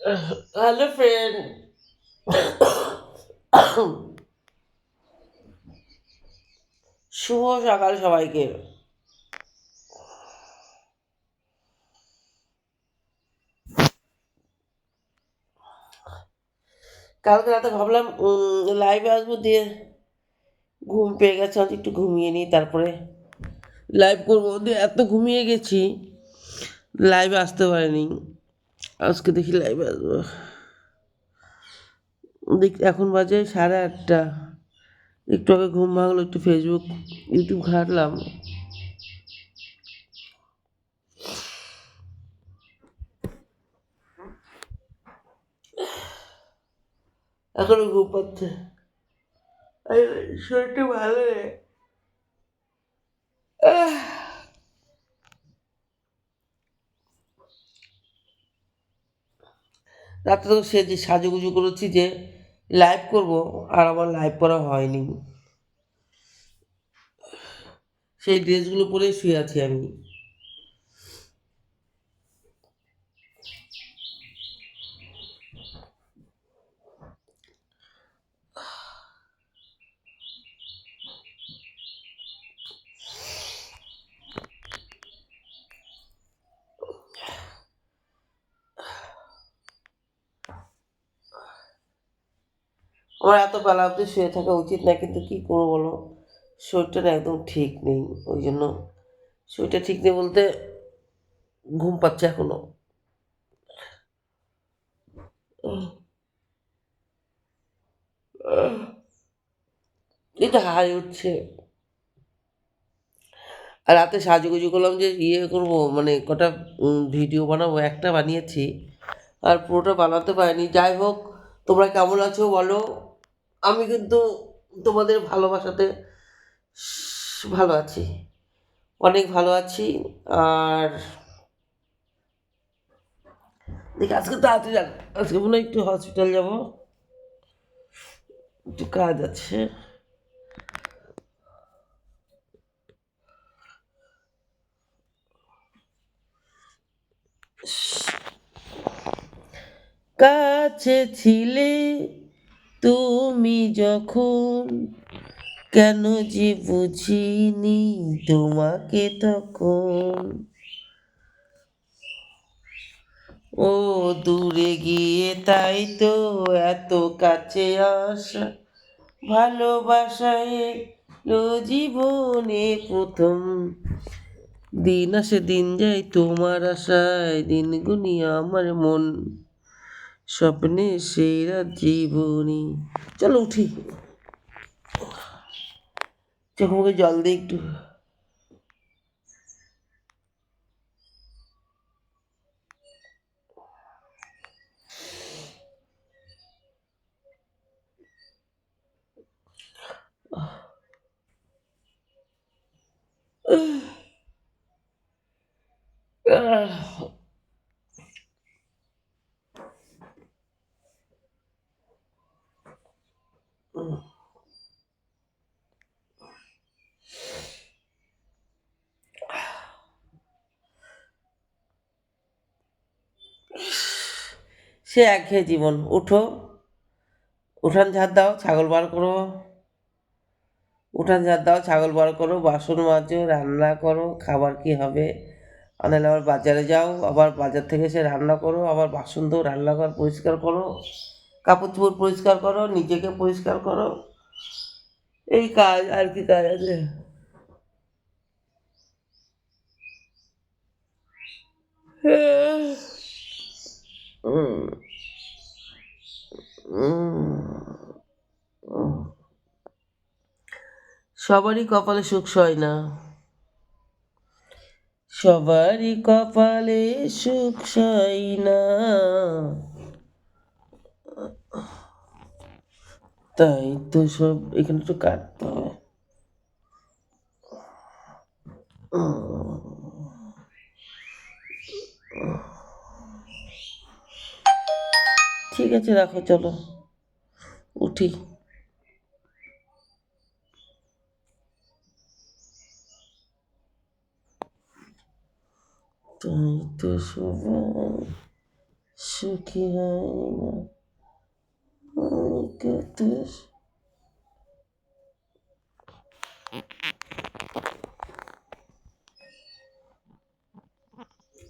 Hello friend. শুভ সকাল সবাইকে। কালকে রাতে ভাবলাম লাইভে আসবো, দিয়ে ঘুম পেয়ে গেছে, আজ একটু ঘুমিয়ে নিই, তারপরে লাইভ করবো। দিয়ে এত ঘুমিয়ে গেছি, লাইভে আসতে পারিনি। আজকে দেখি লাইভে আসবো। দেখ, এখন বাজে 8:30। একটু আগে ঘুম ভাঙলো, একটু ফেসবুক ইউটিউব ঘাঁটলাম। এখনো ঘুম পাচ্ছে, শরীরটা ভালো নেই। রাত্রে তো সে যে সাজুগুজু করেছি যে লাইভ করব, আর আমার লাইভ করা হয়নি। সেই ড্রেসগুলো পরে শুয়ে আছি আমি। আমার এত বেলা অবধি শুয়ে থাকা উচিত না, কিন্তু কী করবো বলো, শরীরটা না একদম ঠিক নেই। ওই জন্য শরীরটা ঠিক নেই বলতে ঘুম পাচ্ছে এখনো। এটা হাই উঠছে। আর রাতে সাজুগুজু করলাম যে করবো, মানে কটা ভিডিও বানাবো, একটা বানিয়েছি আর পুরোটা বানাতে পারিনি। যাই হোক, তোমরা কেমন আছো বলো। আমি কিন্তু তোমাদের ভালোবাসাতে ভালো আছি, অনেক ভালো আছি। আর দেখি আজকে তাড়াতাড়ি যাক, আজকে মনে হয় একটু হসপিটাল যাব, একটু কাজ আছে। কাছে ছিলে তুমি যখন, কেন যে বুঝিনি তোমাকে তখন। ও দূরে গিয়ে তাই তো এত কাছে আসা, ভালোবাসায় এলো জীবনে প্রথম। দিন আসে দিন যায় তোমার আশায়, দিন গুনি আমার মন, স্বপ্নে সেই রাত জীবনী। চলো উঠি, চোখে মুখে জল দিই একটু। সে একঘেয়ে জীবন। উঠো, উঠান ঝাড় দাও, ছাগল বার করো, উঠান ঝাড় দাও, ছাগল বার করো, বাসন মাজো, রান্না করো, খাবার কি হবে, আনালে আবার বাজারে যাও, আবার বাজার থেকে এসে রান্না করো, আবার বাসন ধো, রান্নাঘর পরিষ্কার করো, কাপড় চোপড় পরিষ্কার করো, নিজেকে পরিষ্কার করো। এই কাজ, আর কি কাজ আছে। উম, উম, সবারই কপালে সুখ সয় না, সবারই কপালে সুখ সয় না, তাই তো সব এখানে একটু কাটতে হবে। ঠিক আছে, রাখো, চলো উঠি। তাই তো সবাই সুখী হয় না অনেক